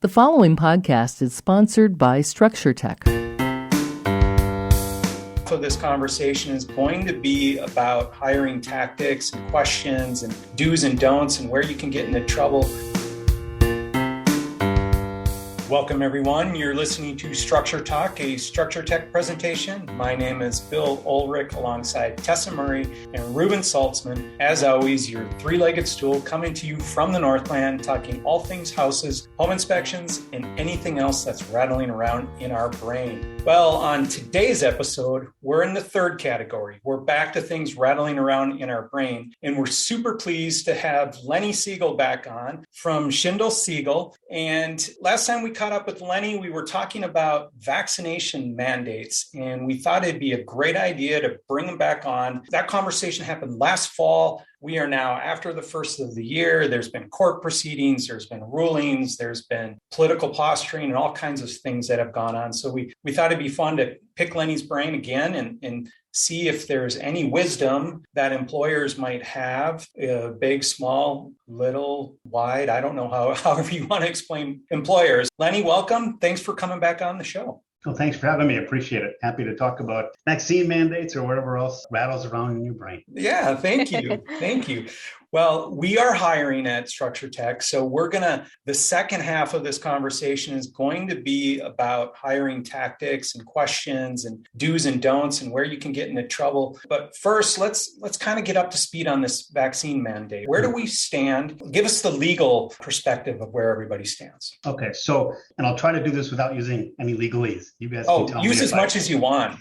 The following podcast is sponsored by Structure Tech. So this conversation is going to be about hiring tactics and questions and do's and don'ts and where you can get into trouble. Welcome, everyone. You're listening to Structure Talk, a Structure Tech presentation. My name is Bill Ulrich alongside Tessa Murray and Reuben Saltzman. As always, your three-legged stool coming to you from the Northland, talking all things houses, home inspections, and anything else that's rattling around in our brain. Well, on today's episode, we're in the third category. We're back to things rattling around in our brain, and we're super pleased to have Lenny Siegel back on from Schindel Siegel. And last time we caught up with Lenny, we were talking about vaccination mandates, and we thought it'd be a great idea to bring him back on. That conversation happened last fall. We are now after the first of the year. There's been court proceedings, there's been rulings, there's been political posturing and all kinds of things that have gone on. So we thought it'd be fun to pick Lenny's brain again and see if there's any wisdom that employers might have, big, small, little, wide. I don't know however you want to explain employers. Lenny, welcome. Thanks for coming back on the show. Well, thanks for having me. I appreciate it. Happy to talk about vaccine mandates or whatever else rattles around in your brain. Yeah, thank you. Thank you. Well, we are hiring at Structure Tech. So the second half of this conversation is going to be about hiring tactics and questions and do's and don'ts and where you can get into trouble. But first, let's kind of get up to speed on this vaccine mandate. Where do we stand? Give us the legal perspective of where everybody stands. Okay. So, and I'll try to do this without using any legalese. You guys can tell me. Use as much as you want.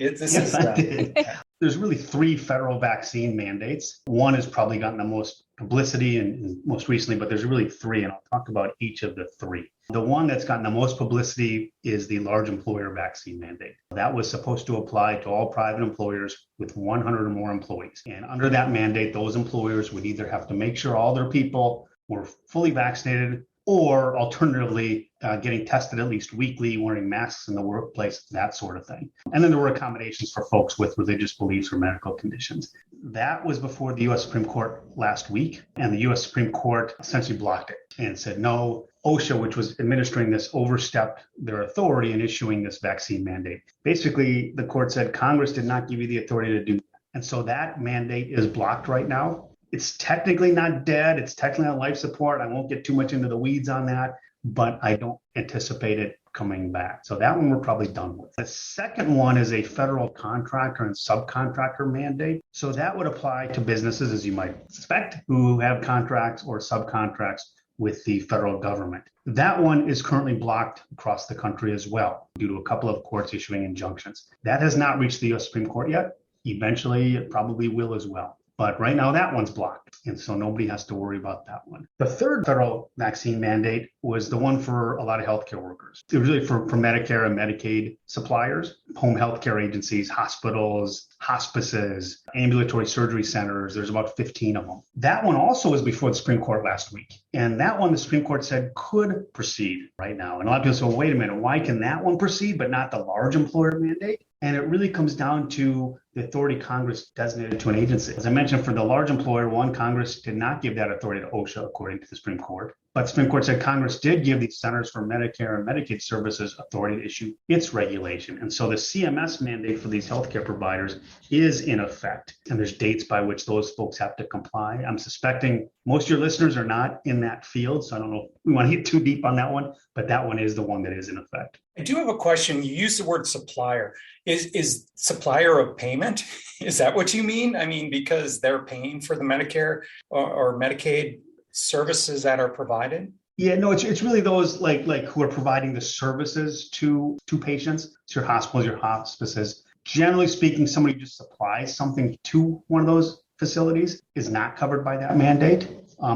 There's really three federal vaccine mandates. One has probably gotten the most publicity and most recently, but there's really three, and I'll talk about each of the three. The one that's gotten the most publicity is the large employer vaccine mandate. That was supposed to apply to all private employers with 100 or more employees. And under that mandate, those employers would either have to make sure all their people were fully vaccinated or alternatively getting tested at least weekly, wearing masks in the workplace, that sort of thing. And then there were accommodations for folks with religious beliefs or medical conditions. That was before the U.S. Supreme Court last week, and the U.S. Supreme Court essentially blocked it and said, no, OSHA, which was administering this, overstepped their authority in issuing this vaccine mandate. Basically, the court said Congress did not give you the authority to do that. And so that mandate is blocked right now. It's technically not dead. It's technically on life support. I won't get too much into the weeds on that, but I don't anticipate it coming back. So that one we're probably done with. The second one is a federal contractor and subcontractor mandate. So that would apply to businesses, as you might suspect, who have contracts or subcontracts with the federal government. That one is currently blocked across the country as well due to a couple of courts issuing injunctions. That has not reached the U.S. Supreme Court yet. Eventually, it probably will as well. But right now, that one's blocked. And so nobody has to worry about that one. The third federal vaccine mandate was the one for a lot of healthcare workers. It was really for Medicare and Medicaid suppliers, home healthcare agencies, hospitals, hospices, ambulatory surgery centers. There's about 15 of them. That one also was before the Supreme Court last week. And that one, the Supreme Court said could proceed right now. And a lot of people say, well, wait a minute, why can that one proceed, but not the large employer mandate? And it really comes down to the authority Congress designated to an agency. As I mentioned, for the large employer one, Congress did not give that authority to OSHA, according to the Supreme Court. But the Supreme Court said Congress did give the Centers for Medicare and Medicaid Services authority to issue its regulation. And so the CMS mandate for these healthcare providers is in effect. And there's dates by which those folks have to comply. I'm suspecting most of your listeners are not in that field. So I don't know if we want to get too deep on that one, but that one is the one that is in effect. I do have a question. You use the word supplier. Is supplier of payment? Is that what you mean? I mean, because they're paying for the Medicare or Medicaid services that are provided? Yeah, no, it's really those like who are providing the services to patients. It's your hospitals, your hospices. Generally speaking, somebody who just supplies something to one of those facilities is not covered by that mandate.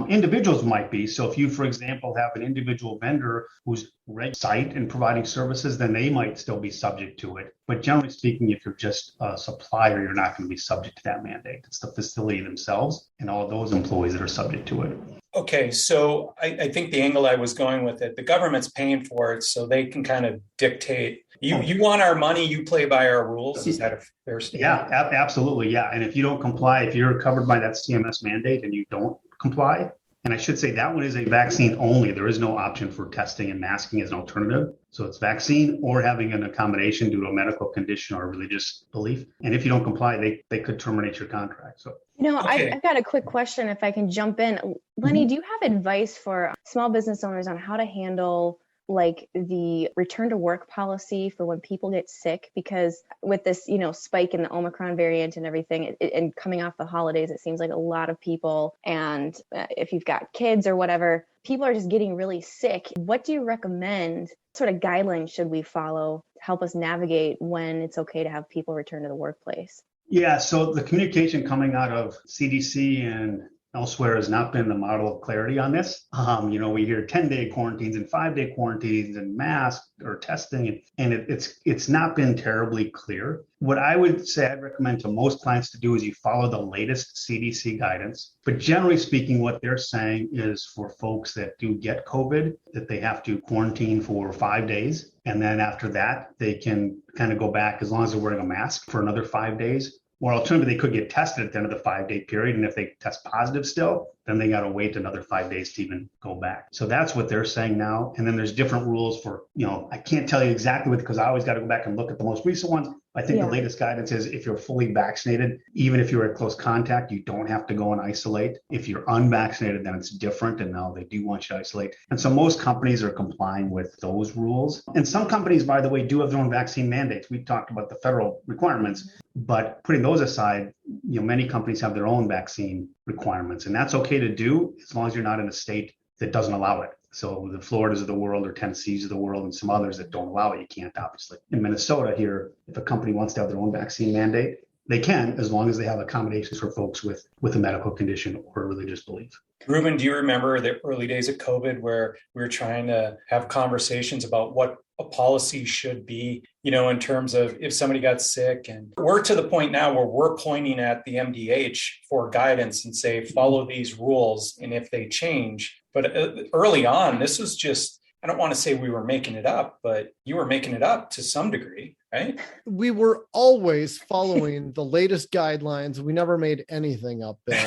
Individuals might be. So if you, for example, have an individual vendor who's site and providing services, then they might still be subject to it. But generally speaking, if you're just a supplier, you're not going to be subject to that mandate. It's the facility themselves and all those employees that are subject to it. Okay, so I think the angle I was going with it, the government's paying for it, so they can kind of dictate. You want our money, you play by our rules. Is that a fair statement? Yeah, absolutely. Yeah. And if you don't comply, if you're covered by that CMS mandate and you don't comply, And I should say that one is a vaccine only. There is no option for testing and masking as an alternative. So it's vaccine or having an accommodation due to a medical condition or religious belief. And if you don't comply, they could terminate your contract. So Okay. I've got a quick question if I can jump in. Lenny, do you have advice for small business owners on how to handle like the return to work policy for when people get sick? Because with this, spike in the Omicron variant and everything, and coming off the holidays, it seems like a lot of people, and if you've got kids or whatever, people are just getting really sick. What do you recommend? What sort of guidelines should we follow to help us navigate when it's okay to have people return to the workplace? yeah, so the communication coming out of CDC and elsewhere has not been the model of clarity on this. We hear 10-day quarantines and 5-day quarantines and masks or testing, and it's not been terribly clear. What I would say I'd recommend to most clients to do is you follow the latest CDC guidance. But generally speaking, what they're saying is for folks that do get COVID, that they have to quarantine for 5 days. And then after that, they can kind of go back as long as they're wearing a mask for another 5 days. Or alternatively, they could get tested at the end of the 5-day period. And if they test positive still, then they got to wait another 5 days to even go back. So that's what they're saying now. And then there's different rules for, I can't tell you exactly because I always got to go back and look at the most recent ones. I think the latest guidance is if you're fully vaccinated, even if you're at close contact, you don't have to go and isolate. If you're unvaccinated, then it's different. And now they do want you to isolate. And so most companies are complying with those rules. And some companies, by the way, do have their own vaccine mandates. We talked about the federal requirements, but putting those aside, many companies have their own vaccine requirements. And that's okay to do as long as you're not in a state that doesn't allow it. So the Floridas of the world or Tennessees of the world and some others that don't allow it, you can't obviously. In Minnesota here, if a company wants to have their own vaccine mandate, they can, as long as they have accommodations for folks with a medical condition or a religious belief. Reuben, do you remember the early days of COVID where we were trying to have conversations about what a policy should be, in terms of if somebody got sick? And we're to the point now where we're pointing at the MDH for guidance and say, follow these rules. And if they change, but early on, this was just, I don't want to say we were making it up, but you were making it up to some degree, right? We were always following the latest guidelines. We never made anything up, Bill.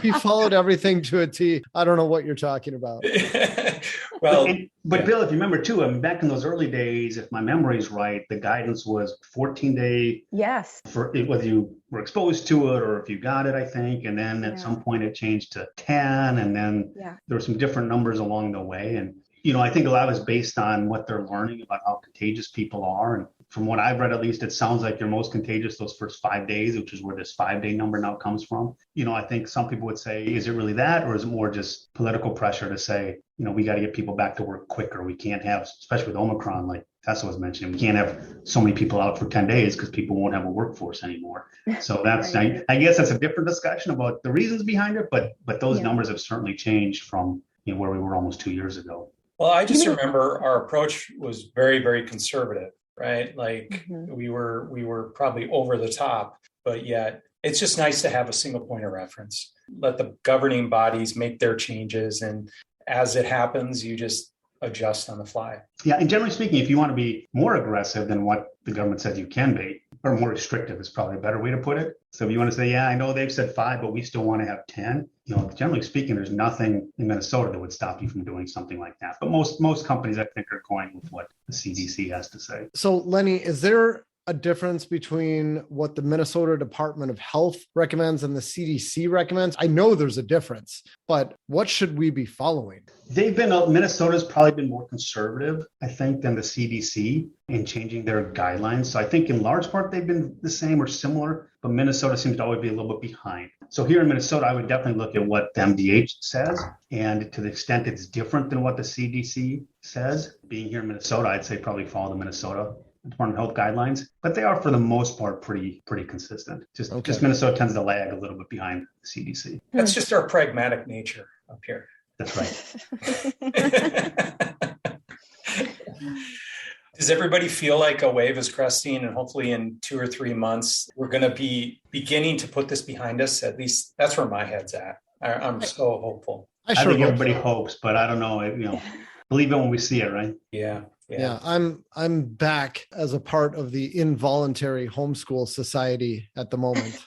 We followed everything to a T. I don't know what you're talking about. But Bill, if you remember too, back in those early days, if my memory is right, the guidance was 14-day. Yes. For whether you were exposed to it or if you got it, I think. And then at some point it changed to 10. And then there were some different numbers along the way. And, I think a lot of it's based on what they're learning about how contagious people are. And from what I've read, at least, it sounds like you're most contagious those first 5 days, which is where this 5-day number now comes from. I think some people would say, is it really that? Or is it more just political pressure to say, we got to get people back to work quicker. We can't have, especially with Omicron, like Tessa was mentioning, we can't have so many people out for 10 days because people won't have a workforce anymore. So that's, right. I guess that's a different discussion about the reasons behind it, but those numbers have certainly changed from where we were almost 2 years ago. Well, I just remember our approach was very, very conservative, right? Like we were probably over the top, but yet it's just nice to have a single point of reference. Let the governing bodies make their changes, and as it happens, you just adjust on the fly. Yeah, and generally speaking, if you want to be more aggressive than what the government says you can be, or more restrictive is probably a better way to put it. So if you want to say, I know they've said 5, but we still want to have 10, generally speaking, there's nothing in Minnesota that would stop you from doing something like that. But most companies, I think, are going with what the CDC has to say. So Lenny, is there a difference between what the Minnesota Department of Health recommends and the CDC recommends? I know there's a difference, but what should we be following? Minnesota's probably been more conservative, I think, than the CDC in changing their guidelines. So I think in large part, they've been the same or similar, but Minnesota seems to always be a little bit behind. So here in Minnesota, I would definitely look at what the MDH says. And to the extent it's different than what the CDC says, being here in Minnesota, I'd say probably follow the Minnesota Department of Health guidelines, but they are for the most part pretty consistent. Just Minnesota tends to lag a little bit behind the CDC. That's just our pragmatic nature up here. That's right. Does everybody feel like a wave is cresting, and hopefully in 2 or 3 months we're going to be beginning to put this behind us? At least that's where my head's at. I'm so hopeful. I think everybody hopes, but I don't know. believe it when we see it, right? Yeah. Yeah, I'm back as a part of the involuntary homeschool society at the moment.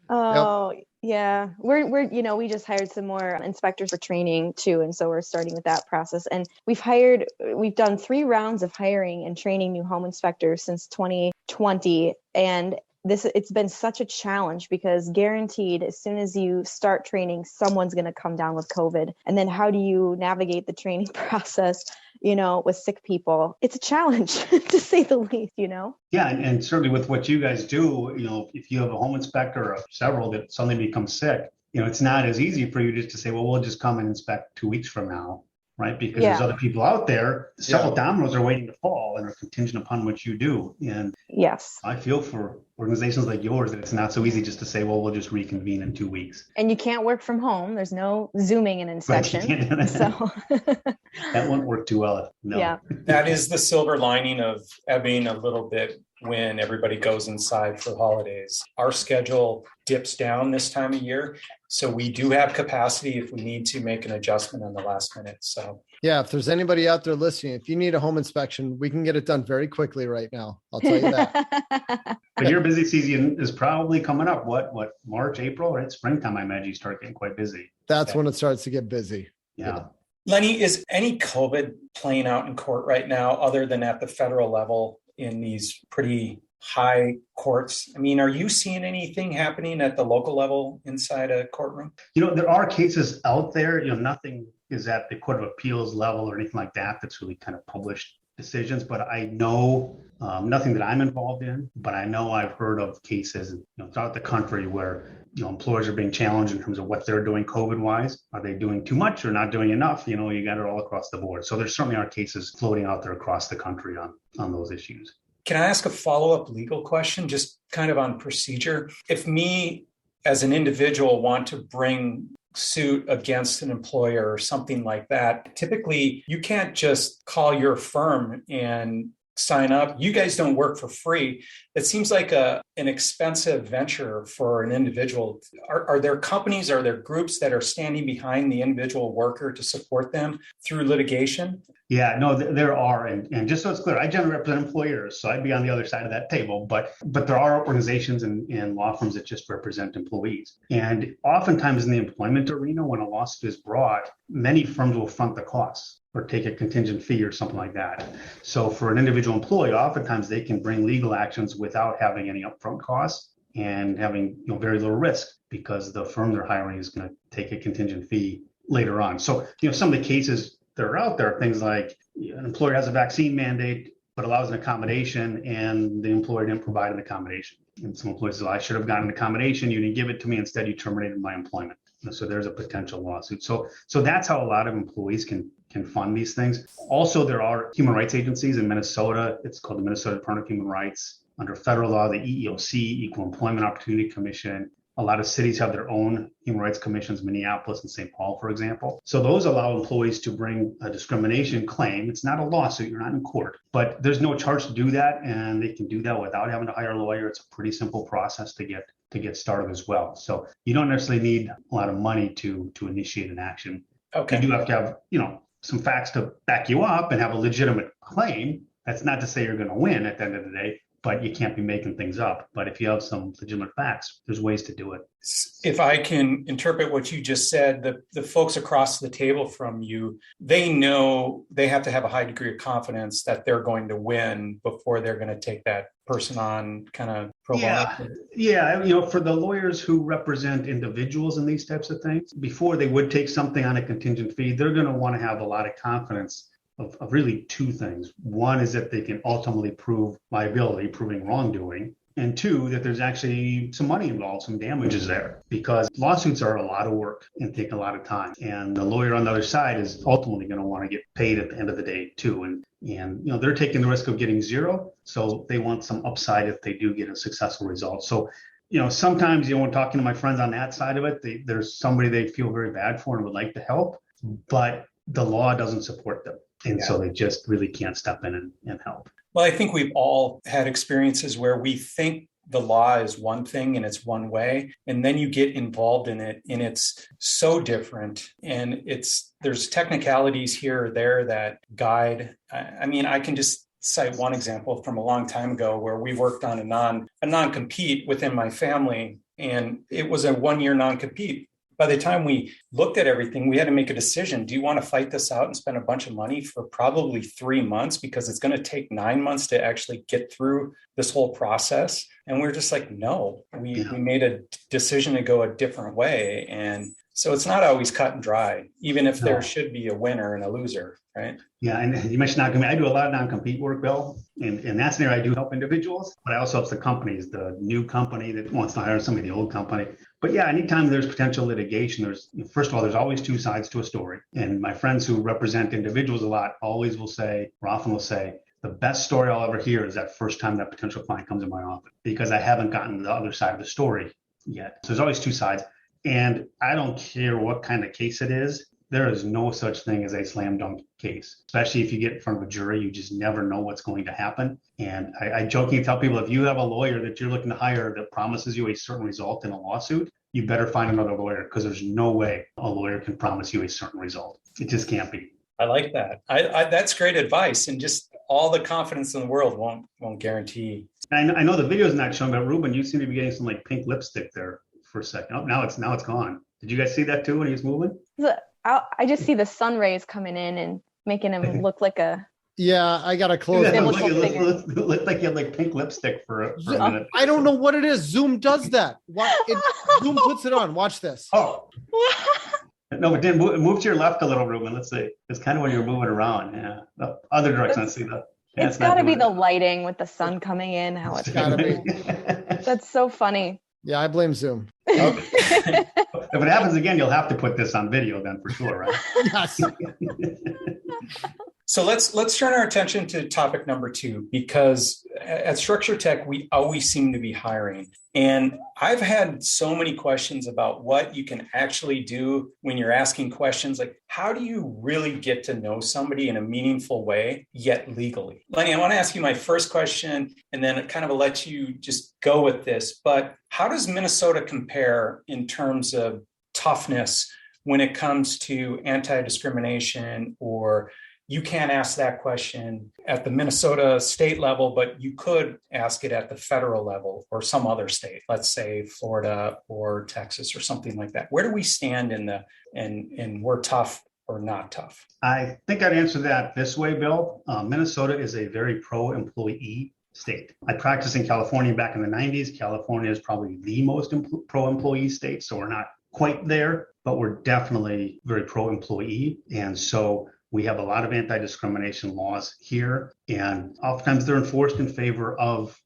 Oh, yeah. We're we just hired some more inspectors for training too, and so we're starting with that process. And we've done 3 rounds of hiring and training new home inspectors since 2020, and it's been such a challenge because guaranteed as soon as you start training, someone's going to come down with COVID. And then how do you navigate the training process, with sick people? It's a challenge to say the least, Yeah, and certainly with what you guys do, if you have a home inspector or several that suddenly become sick, it's not as easy for you just to say, well, we'll just come and inspect 2 weeks from now, right? Because there's other people out there, several dominoes are waiting to fall and are contingent upon what you do. And yes, I feel for organizations like yours that it's not so easy just to say, well, we'll just reconvene in 2 weeks. And you can't work from home. There's no Zooming an inspection. Right, so that won't work too well. No. Yeah. That is the silver lining of ebbing a little bit when everybody goes inside for holidays. Our schedule dips down this time of year. So we do have capacity if we need to make an adjustment on the last minute. So yeah, if there's anybody out there listening, if you need a home inspection, we can get it done very quickly right now. I'll tell you that. But your busy season is probably coming up. What, March, April, right? Springtime, I imagine you start getting quite busy. That's when it starts to get busy. Yeah. Lenny, is any COVID playing out in court right now other than at the federal level in these pretty high courts? I mean, are you seeing anything happening at the local level inside a courtroom? There are cases out there. Nothing is at the Court of Appeals level or anything like that that's really kind of published decisions. But I know nothing that I'm involved in, but I know I've heard of cases throughout the country where employers are being challenged in terms of what they're doing COVID-wise. Are they doing too much or not doing enough? You got it all across the board. So there certainly are cases floating out there across the country on those issues. Can I ask a follow-up legal question, just kind of on procedure? If me as an individual want to bring suit against an employer or something like that, typically you can't just call your firm and sign up. You guys don't work for free. It seems like an expensive venture for an individual. Are there companies, are there groups that are standing behind the individual worker to support them through litigation? Yeah, no, there are. And just so it's clear, I generally represent employers, so I'd be on the other side of that table. But there are organizations and law firms that just represent employees. And oftentimes in the employment arena, when a lawsuit is brought, many firms will front the costs or take a contingent fee or something like that. So for an individual employee, oftentimes they can bring legal actions without having any upfront costs and having very little risk because the firm they're hiring is going to take a contingent fee later on. So some of the cases that are out there, things like an employer has a vaccine mandate but allows an accommodation and the employer didn't provide an accommodation. And some employees say, I should have gotten an accommodation. You didn't give it to me. Instead, you terminated my employment. So there's a potential lawsuit. So that's how a lot of employees can fund these things. Also, there are human rights agencies in Minnesota. It's called the Minnesota Department of Human Rights. Under federal law, the EEOC, Equal Employment Opportunity Commission. A lot of cities have their own human rights commissions, Minneapolis and St. Paul, for example. So those allow employees to bring a discrimination claim. It's not a lawsuit, you're not in court, but there's no charge to do that. And they can do that without having to hire a lawyer. It's a pretty simple process to get started as well. So you don't necessarily need a lot of money to initiate an action. Okay. You do have to have, some facts to back you up and have a legitimate claim. That's not to say you're going to win at the end of the day, but you can't be making things up. But if you have some legitimate facts, there's ways to do it. If I can interpret what you just said, the folks across the table from you, they know they have to have a high degree of confidence that they're going to win before they're going to take that person on kind of pro bono. Yeah. For the lawyers who represent individuals in these types of things, before they would take something on a contingent fee, they're going to want to have a lot of confidence of really 2 things. One is that they can ultimately prove liability, proving wrongdoing. And 2, that there's actually some money involved, some damages there, because lawsuits are a lot of work and take a lot of time. And the lawyer on the other side is ultimately going to want to get paid at the end of the day too. And they're taking the risk of getting zero. So they want some upside if they do get a successful result. So, sometimes, when talking to my friends on that side of it, there's somebody they feel very bad for and would like to help, but the law doesn't support them. And so they just really can't step in and help. Well, I think we've all had experiences where we think the law is one thing and it's one way, and then you get involved in it and it's so different, and there's technicalities here or there that guide. I mean, I can just cite one example from a long time ago where we worked on a non-compete within my family, and it was a 1-year non-compete. By the time we looked at everything, we had to make a decision. Do you want to fight this out and spend a bunch of money for probably 3 months, because it's going to take 9 months to actually get through this whole process? And we're just like, no, we made a decision to go a different way. And so it's not always cut and dry, even if there should be a winner and a loser, right? Yeah, and you mentioned non-compete. I do a lot of non-compete work, Bill. And in that scenario, I do help individuals, but I also help the companies, the new company that wants to hire somebody, the old company. But yeah, anytime there's potential litigation, first of all, there's always two sides to a story. And my friends who represent individuals a lot always will say, or often will say, the best story I'll ever hear is that first time that potential client comes in my office, because I haven't gotten the other side of the story yet. So there's always two sides. And I don't care what kind of case it is. There is no such thing as a slam dunk case, especially if you get in front of a jury. You just never know what's going to happen. And I jokingly tell people, if you have a lawyer that you're looking to hire that promises you a certain result in a lawsuit, you better find another lawyer, because there's no way a lawyer can promise you a certain result. It just can't be. I like that. That's great advice, and just all the confidence in the world won't guarantee. I know the video is not showing, but Reuben, you seem to be getting some like pink lipstick there for a second. Oh, now it's gone. Did you guys see that too when he was moving? I just see the sun rays coming in and making him look like a. Yeah, I gotta close it. It looked like you had like pink lipstick for a minute. I don't know what it is. Zoom does that. Zoom puts it on. Watch this. Oh. No, but then move to your left a little, Reuben. Let's see. It's kind of when you're moving around. Yeah, the other direction. Let's see that. Yeah, it's got to be the lighting with the sun coming in. How it's got to be. That's so funny. Yeah, I blame Zoom. Okay. If it happens again, you'll have to put this on video then for sure, right? Yes. So let's turn our attention to topic number 2, because at Structure Tech, we always seem to be hiring. And I've had so many questions about what you can actually do when you're asking questions like, how do you really get to know somebody in a meaningful way, yet legally? Lenny, I want to ask you my first question, and then kind of let you just go with this. But how does Minnesota compare in terms of toughness when it comes to anti-discrimination, or you can't ask that question at the Minnesota state level, but you could ask it at the federal level or some other state, let's say Florida or Texas or something like that? Where do we stand in we're tough or not tough? I think I'd answer that this way, Bill. Minnesota is a very pro-employee state. I practiced in California back in the 90s. California is probably the most pro-employee state, so we're not quite there, but we're definitely very pro-employee. And so we have a lot of anti-discrimination laws here, and oftentimes they're enforced in favor of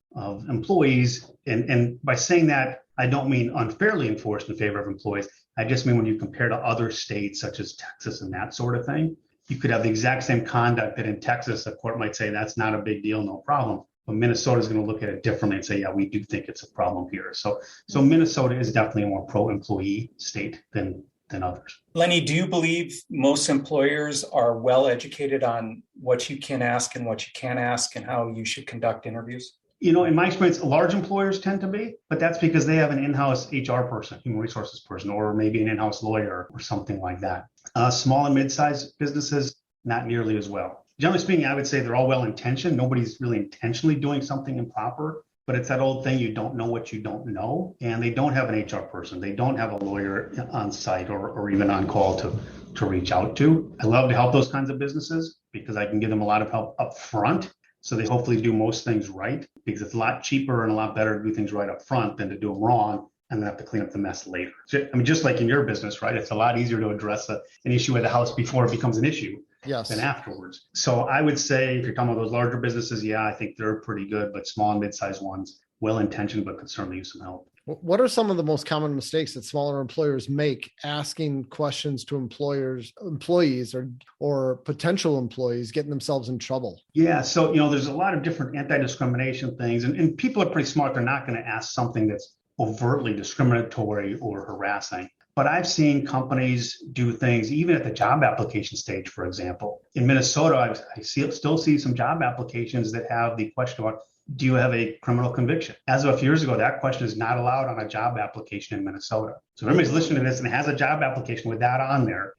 employees. And by saying that, I don't mean unfairly enforced in favor of employees. I just mean when you compare to other states such as Texas and that sort of thing, you could have the exact same conduct that in Texas, a court might say that's not a big deal, no problem. But Minnesota is going to look at it differently and say, yeah, we do think it's a problem here. So Minnesota is definitely a more pro-employee state than others. Lenny, do you believe most employers are well educated on what you can ask and what you can't ask and how you should conduct interviews? You know, in my experience, large employers tend to be, but that's because they have an in-house HR person, human resources person, or maybe an in-house lawyer or something like that. Small and mid-sized businesses, not nearly as well. Generally speaking, I would say they're all well-intentioned. Nobody's really intentionally doing something improper. But it's that old thing, you don't know what you don't know. And they don't have an HR person. They don't have a lawyer on site or even on call to reach out to. I love to help those kinds of businesses because I can give them a lot of help up front. So they hopefully do most things right, because it's a lot cheaper and a lot better to do things right up front than to do them wrong and then have to clean up the mess later. I mean, just like in your business, right? It's a lot easier to address an issue at the house before it becomes an issue. Yes. Than afterwards. So I would say if you're talking about those larger businesses, yeah, I think they're pretty good, but small and mid-sized ones, well-intentioned, but could certainly use some help. What are some of the most common mistakes that smaller employers make asking questions to employees or potential employees, getting themselves in trouble? Yeah. So, there's a lot of different anti-discrimination things, and people are pretty smart. They're not going to ask something that's overtly discriminatory or harassing. But I've seen companies do things even at the job application stage, for example. In Minnesota, I still see some job applications that have the question about, do you have a criminal conviction? As of a few years ago, that question is not allowed on a job application in Minnesota. So if everybody's listening to this and has a job application with that on there,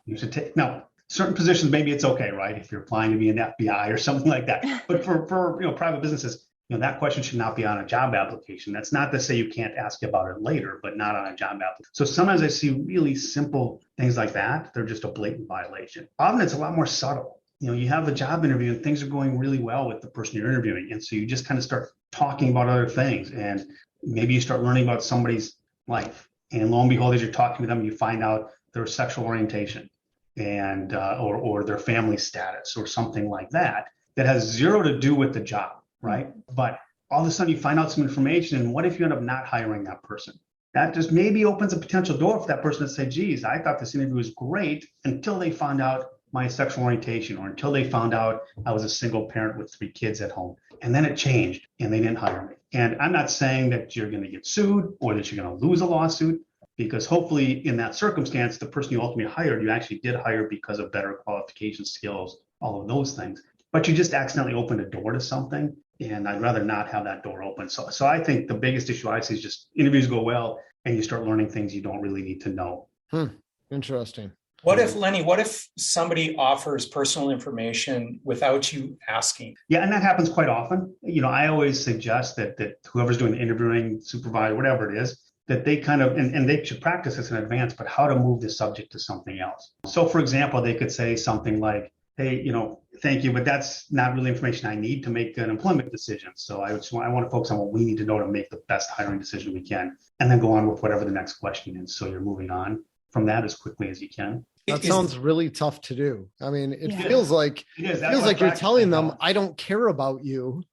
you should take, now, certain positions, maybe it's okay, right? If you're applying to be an FBI or something like that. But for private businesses, that question should not be on a job application. That's not to say you can't ask about it later, but not on a job application. So sometimes I see really simple things like that. They're just a blatant violation. Often it's a lot more subtle. You have a job interview and things are going really well with the person you're interviewing. And so you just kind of start talking about other things. And maybe you start learning about somebody's life. And lo and behold, as you're talking to them, you find out their sexual orientation and or their family status or something like that has zero to do with the job. Right. But all of a sudden you find out some information. And what if you end up not hiring that person? That just maybe opens a potential door for that person to say, geez, I thought this interview was great until they found out my sexual orientation or until they found out I was a single parent with 3 kids at home. And then it changed and they didn't hire me. And I'm not saying that you're going to get sued or that you're going to lose a lawsuit, because hopefully in that circumstance, the person you ultimately hired, you actually did hire because of better qualification skills, all of those things. But you just accidentally opened a door to something. And I'd rather not have that door open. So I think the biggest issue I see is just interviews go well and you start learning things you don't really need to know. Interesting. What if somebody offers personal information without you asking? Yeah, and that happens quite often. I always suggest that whoever's doing the interviewing, supervisor, whatever it is, that they kind of, and they should practice this in advance, but how to move the subject to something else. So for example, they could say something like, hey, thank you, but that's not really information I need to make an employment decision. So I want to focus on what we need to know to make the best hiring decision we can, and then go on with whatever the next question is. So you're moving on from that as quickly as you can. That sounds really tough to do. I mean, it feels like you're telling them, I don't care about you.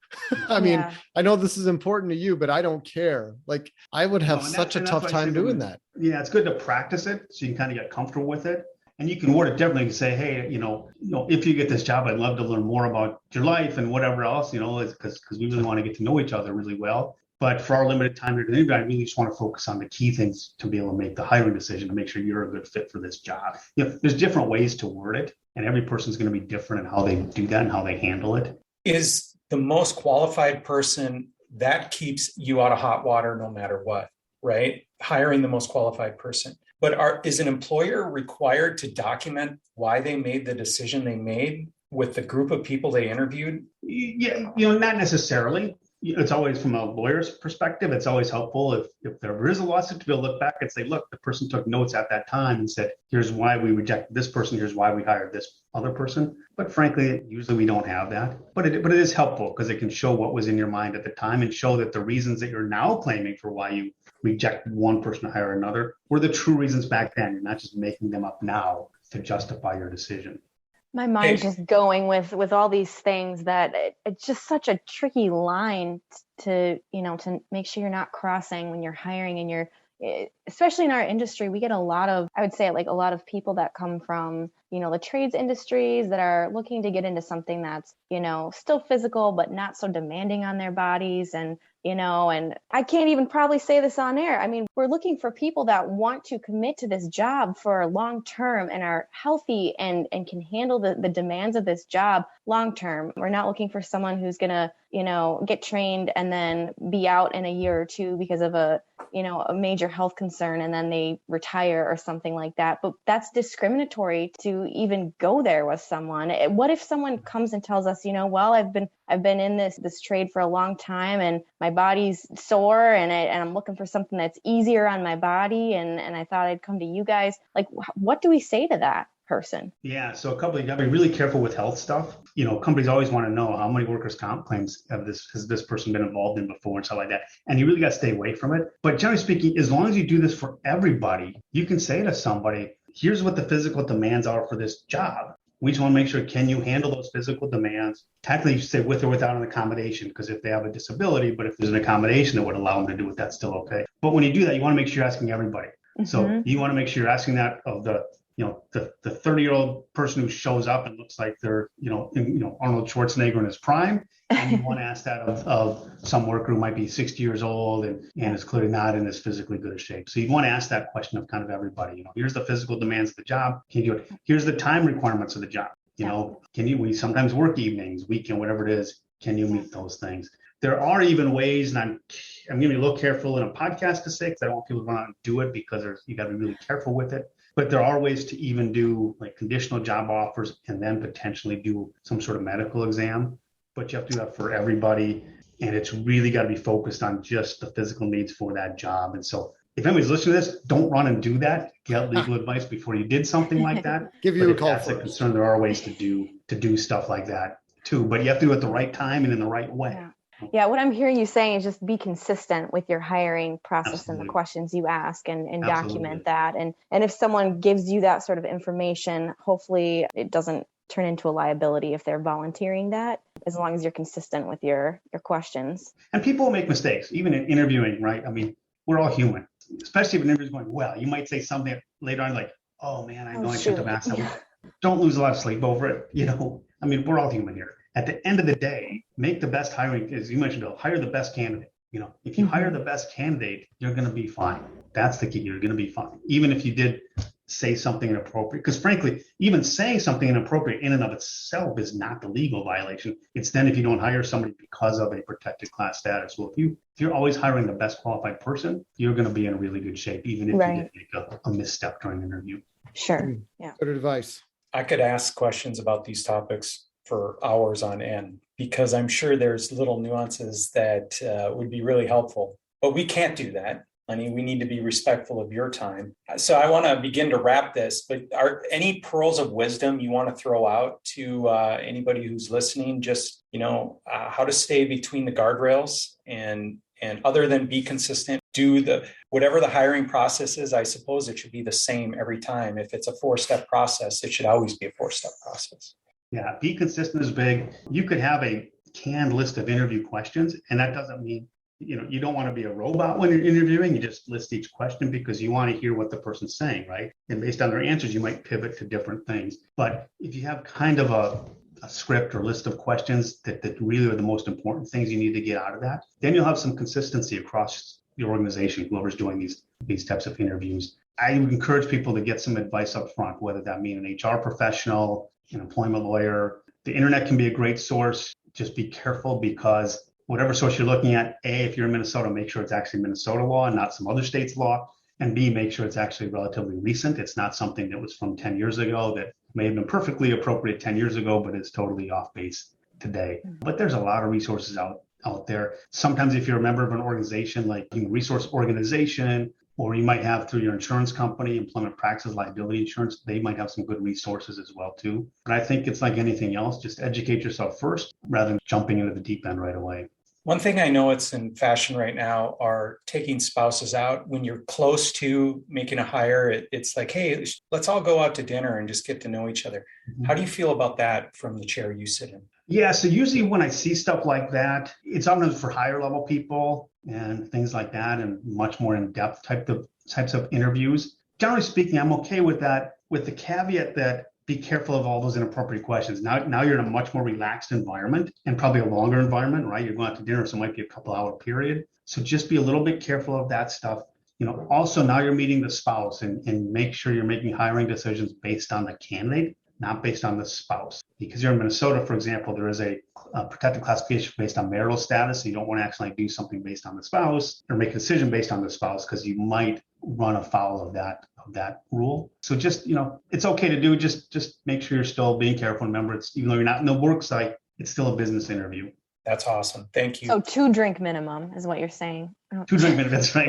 I mean, I know this is important to you, but I don't care. Like I would have such a tough time doing that. Yeah, it's good to practice it so you can kind of get comfortable with it. And you can word it differently. You can say, hey, if you get this job, I'd love to learn more about your life and whatever else, because we really want to get to know each other really well. But for our limited time here today, I really just want to focus on the key things to be able to make the hiring decision to make sure you're a good fit for this job. There's different ways to word it, and every person's going to be different in how they do that and how they handle it. Is the most qualified person that keeps you out of hot water no matter what, right? Hiring the most qualified person. But is an employer required to document why they made the decision they made with the group of people they interviewed? Yeah, not necessarily. It's always, from a lawyer's perspective, it's always helpful if there is a lawsuit to be able to look back and say, look, the person took notes at that time and said, here's why we rejected this person, here's why we hired this other person. But frankly, usually we don't have that. But it is helpful because it can show what was in your mind at the time and show that the reasons that you're now claiming for why you rejected one person to hire another were the true reasons back then. You're not just making them up now to justify your decision. My mind's just going with all these things that it's just such a tricky line to make sure you're not crossing when you're hiring, and especially in our industry, we get a lot of people that come from, the trades industries that are looking to get into something that's, still physical, but not so demanding on their bodies. And I can't even probably say this on air. I mean, we're looking for people that want to commit to this job for long term and are healthy and can handle the demands of this job long term. We're not looking for someone who's going to, get trained and then be out in a year or two because of a major health concern and then they retire or something like that. But that's discriminatory to even go there with someone. What if someone comes and tells us, I've been in this trade for a long time and my body's sore and I'm looking for something that's easier on my body and I thought I'd come to you guys. Like, what do we say to that person? Yeah, so you got to be really careful with health stuff. Companies always want to know how many workers' comp claims has this person been involved in before and stuff like that. And you really got to stay away from it. But generally speaking, as long as you do this for everybody, you can say to somebody, here's what the physical demands are for this job. We just want to make sure, can you handle those physical demands? Technically, you should say with or without an accommodation, because if they have a disability, but if there's an accommodation that would allow them to do it, that's still okay. But when you do that, you want to make sure you're asking everybody. Mm-hmm. So you want to make sure you're asking that of the 30-year-old person who shows up and looks like they're, Arnold Schwarzenegger in his prime. And you want to ask that of some worker who might be 60 years old and is clearly not in this physically good shape. So you want to ask that question of kind of everybody. Here's the physical demands of the job. Can you do it? Here's the time requirements of the job. We sometimes work evenings, weekend, whatever it is. Can you meet those things? There are even ways, and I'm going to be a little careful in a podcast to say, because I don't want people to run out and do it, because you got to be really careful with it. But there are ways to even do like conditional job offers and then potentially do some sort of medical exam. But you have to do that for everybody. And it's really got to be focused on just the physical needs for that job. And so if anybody's listening to this, don't run and do that. Get legal advice before you did something like that. Give you a call. That's a concern. There are ways to do stuff like that too, but you have to do it the right time and in the right way. Yeah, what I'm hearing you saying is just be consistent with your hiring process. Absolutely. And the questions you ask and document that. And if someone gives you that sort of information, hopefully it doesn't turn into a liability if they're volunteering that, as long as you're consistent with your questions. And people will make mistakes, even in interviewing, right? I mean, we're all human, especially if an interview's going well. You might say something later on like, oh man, I know I shouldn't have asked that. Yeah. Don't lose a lot of sleep over it. I mean, we're all human here. At the end of the day, make the best hiring, as you mentioned, Bill, hire the best candidate. If you hire the best candidate, you're going to be fine. That's the key. You're going to be fine. Even if you did say something inappropriate, because frankly, even saying something inappropriate in and of itself is not the legal violation. It's then if you don't hire somebody because of a protected class status. Well, if you're always hiring the best qualified person, you're going to be in really good shape, even if you did make a misstep during the interview. Sure. Yeah. Good advice. I could ask questions about these topics for hours on end, because I'm sure there's little nuances that would be really helpful, but we can't do that. I mean, we need to be respectful of your time. So I want to begin to wrap this, but are any pearls of wisdom you want to throw out to anybody who's listening? Just, how to stay between the guardrails and other than be consistent, do whatever the hiring process is. I suppose it should be the same every time. If it's a 4-step process, it should always be a 4-step process. Yeah, be consistent is big. You could have a canned list of interview questions, and that doesn't mean, you don't want to be a robot when you're interviewing. You just list each question because you want to hear what the person's saying, right? And based on their answers, you might pivot to different things. But if you have kind of a script or list of questions that really are the most important things you need to get out of that, then you'll have some consistency across your organization, whoever's doing these types of interviews. I would encourage people to get some advice up front, whether that mean an HR professional, an employment lawyer. The internet can be a great source. Just be careful, because whatever source you're looking at, A, if you're in Minnesota, make sure it's actually Minnesota law and not some other state's law. And B, make sure it's actually relatively recent. It's not something that was from 10 years ago that may have been perfectly appropriate 10 years ago, but is totally off base today. But there's a lot of resources out there. Sometimes if you're a member of an organization like Human Resource Organization, or you might have through your insurance company, employment practices, liability insurance, they might have some good resources as well too. But I think it's like anything else, just educate yourself first rather than jumping into the deep end right away. One thing I know it's in fashion right now are taking spouses out. When you're close to making a hire, it's like, hey, let's all go out to dinner and just get to know each other. Mm-hmm. How do you feel about that from the chair you sit in? Yeah, so usually when I see stuff like that, it's often for higher level people and things like that, and much more in-depth types of interviews. Generally speaking, I'm okay with that, with the caveat that be careful of all those inappropriate questions. Now you're in a much more relaxed environment, and probably a longer environment, right? You're going out to dinner, so it might be a couple-hour period. So just be a little bit careful of that stuff. Also now you're meeting the spouse, and make sure you're making hiring decisions based on the candidate, not based on the spouse. Because you're in Minnesota, for example, there is a protected classification based on marital status. So you don't want to actually do something based on the spouse or make a decision based on the spouse, because you might run afoul of that rule. So just, it's okay to do, just make sure you're still being careful. Remember, even though you're not in the work site, it's still a business interview. That's awesome. Thank you. So 2 drink minimum is what you're saying. 2 drink minimum, that's right.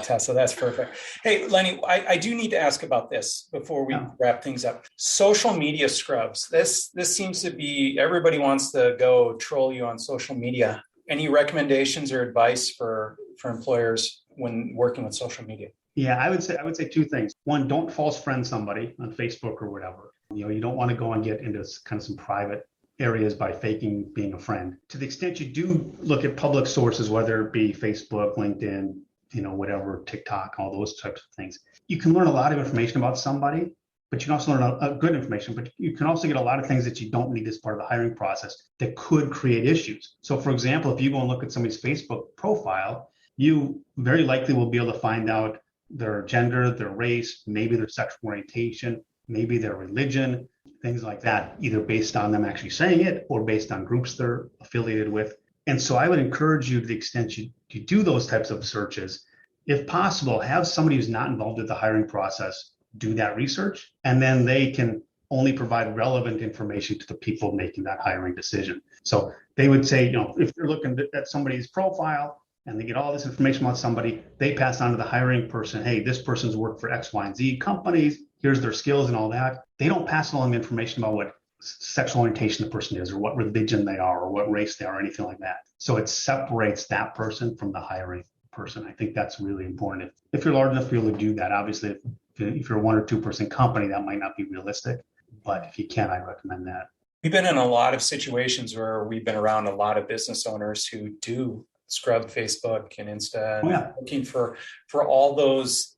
Tessa, that's perfect. Hey, Lenny, I do need to ask about this before we wrap things up. Social media scrubs. This seems to be, everybody wants to go troll you on social media. Any recommendations or advice for employers when working with social media? Yeah, I would say 2 things. One, don't false friend somebody on Facebook or whatever. You don't want to go and get into kind of some private areas by faking being a friend. To the extent you do look at public sources, whether it be Facebook, LinkedIn, whatever, TikTok, all those types of things, you can learn a lot of information about somebody, but you can also learn good information, but you can also get a lot of things that you don't need as part of the hiring process that could create issues. So for example, if you go and look at somebody's Facebook profile, you very likely will be able to find out their gender, their race, maybe their sexual orientation, maybe their religion, things like that, either based on them actually saying it or based on groups they're affiliated with. And so I would encourage you, to the extent you do those types of searches, if possible, have somebody who's not involved with the hiring process do that research, and then they can only provide relevant information to the people making that hiring decision. So they would say, if they're looking at somebody's profile and they get all this information about somebody, they pass on to the hiring person, hey, this person's worked for X, Y, and Z companies, here's their skills and all that. They don't pass along information about what sexual orientation the person is, or what religion they are, or what race they are, or anything like that. So it separates that person from the hiring person. I think that's really important. If you're large enough to be able to do that, obviously, if you're a 1 or 2 person company, that might not be realistic. But if you can, I'd recommend that. We've been in a lot of situations where we've been around a lot of business owners who do scrub Facebook and Insta, and looking for all those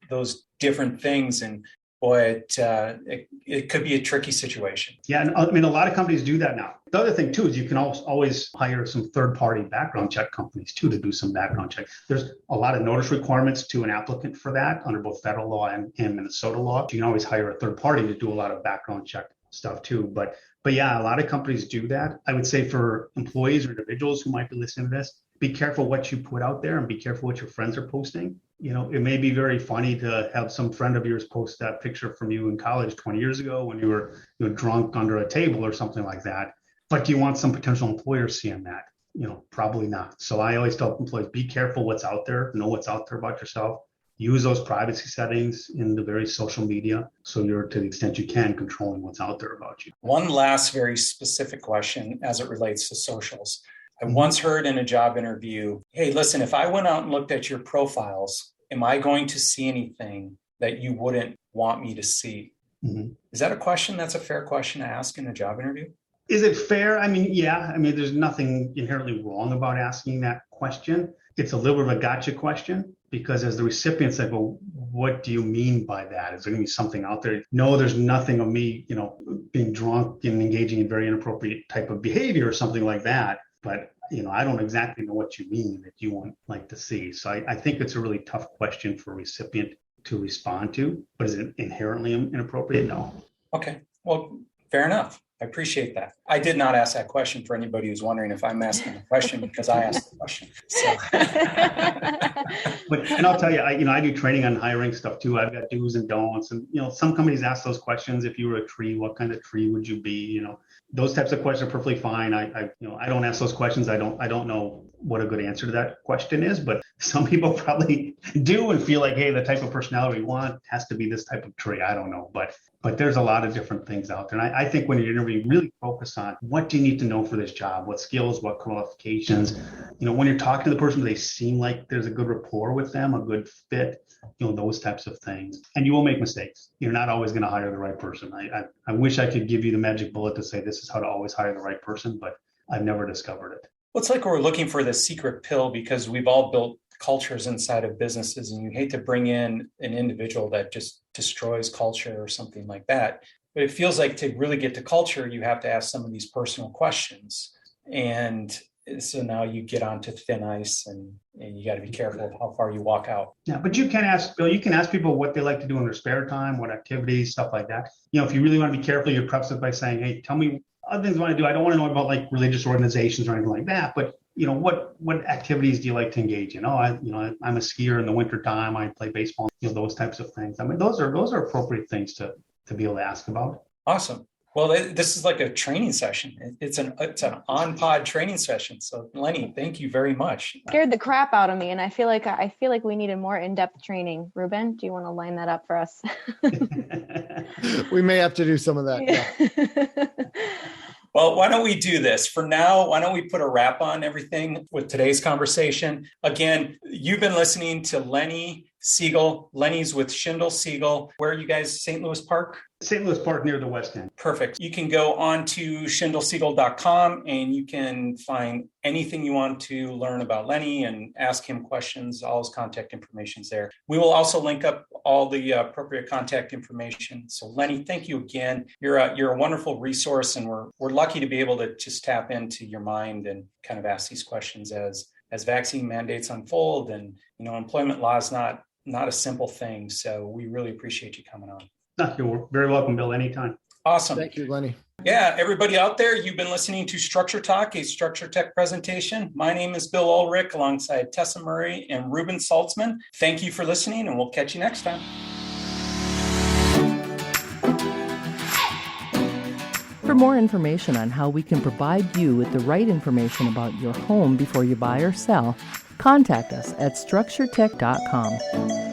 different things. And boy, it could be a tricky situation. Yeah, and I mean, a lot of companies do that now. The other thing too is you can always hire some third-party background check companies too to do some background check. There's a lot of notice requirements to an applicant for that under both federal law and Minnesota law. You can always hire a third party to do a lot of background check stuff too. But yeah, a lot of companies do that. I would say for employees or individuals who might be listening to this, be careful what you put out there and be careful what your friends are posting. It may be very funny to have some friend of yours post that picture from you in college 20 years ago when you were drunk under a table or something like that. But do you want some potential employers seeing that? Probably not. So I always tell employees, be careful what's out there, know what's out there about yourself. Use those privacy settings in the very social media so you're, to the extent you can, controlling what's out there about you. One last very specific question as it relates to socials. I once heard in a job interview, hey, listen, if I went out and looked at your profiles, am I going to see anything that you wouldn't want me to see? Mm-hmm. Is that a question that's a fair question to ask in a job interview? Is it fair? I mean, yeah. I mean, there's nothing inherently wrong about asking that question. It's a little bit of a gotcha question because as the recipient said, well, what do you mean by that? Is there going to be something out there? No, there's nothing of me, being drunk and engaging in very inappropriate type of behavior or something like that. But, I don't exactly know what you mean that you want to see. So I think it's a really tough question for a recipient to respond to. But is it inherently inappropriate? No. Okay. Well, fair enough. I appreciate that. I did not ask that question for anybody who's wondering if I'm asking the question because I asked the question. So. And I'll tell you, I do training on hiring stuff too. I've got do's and don'ts, and some companies ask those questions. If you were a tree, what kind of tree would you be? Those types of questions are perfectly fine. I don't ask those questions. I don't know what a good answer to that question is, but some people probably do and feel like, hey, the type of personality we want has to be this type of tree. I don't know, but there's a lot of different things out there. And I think when you're interviewing, really focus on what do you need to know for this job? What skills, what qualifications? When you're talking to the person, do they seem like there's a good rapport with them, a good fit? Those types of things. And you will make mistakes. You're not always going to hire the right person. I wish I could give you the magic bullet to say this is how to always hire the right person, but I've never discovered it. Well, it's like we're looking for the secret pill because we've all built cultures inside of businesses, and you hate to bring in an individual that just destroys culture or something like that. But it feels like to really get to culture, you have to ask some of these personal questions. And so now you get onto thin ice and you got to be careful of how far you walk out. Yeah, but you can ask people what they like to do in their spare time, what activities, stuff like that. If you really want to be careful, you preface it by saying, hey, tell me other things you want to do. I don't want to know about like religious organizations or anything like that, but what activities do you like to engage in? I'm a skier in the wintertime. I play baseball, those types of things. I mean, those are appropriate things to be able to ask about. Awesome. Well, this is like a training session. It's an on-pod training session. So, Lenny, thank you very much. Scared the crap out of me, and I feel like we needed more in-depth training. Reuben, do you want to line that up for us? We may have to do some of that. Yeah. Well, why don't we do this? For now, why don't we put a wrap on everything with today's conversation? Again, you've been listening to Lenny Siegel. Lenny's with Schindel Siegel. Where are you guys? St. Louis Park? St. Louis Park near the West End. Perfect. You can go on to schindelsiegel.com and you can find anything you want to learn about Lenny and ask him questions. All his contact information is there. We will also link up all the appropriate contact information. So Lenny, thank you again. You're a wonderful resource, and we're lucky to be able to just tap into your mind and kind of ask these questions as vaccine mandates unfold. And employment law is not a simple thing. So we really appreciate you coming on. You're very welcome, Bill, anytime. Awesome. Thank you, Lenny. Yeah, everybody out there, you've been listening to Structure Talk, a Structure Tech presentation. My name is Bill Ulrich alongside Tessa Murray and Reuben Saltzman. Thank you for listening, and we'll catch you next time. For more information on how we can provide you with the right information about your home before you buy or sell, contact us at structuretech.com.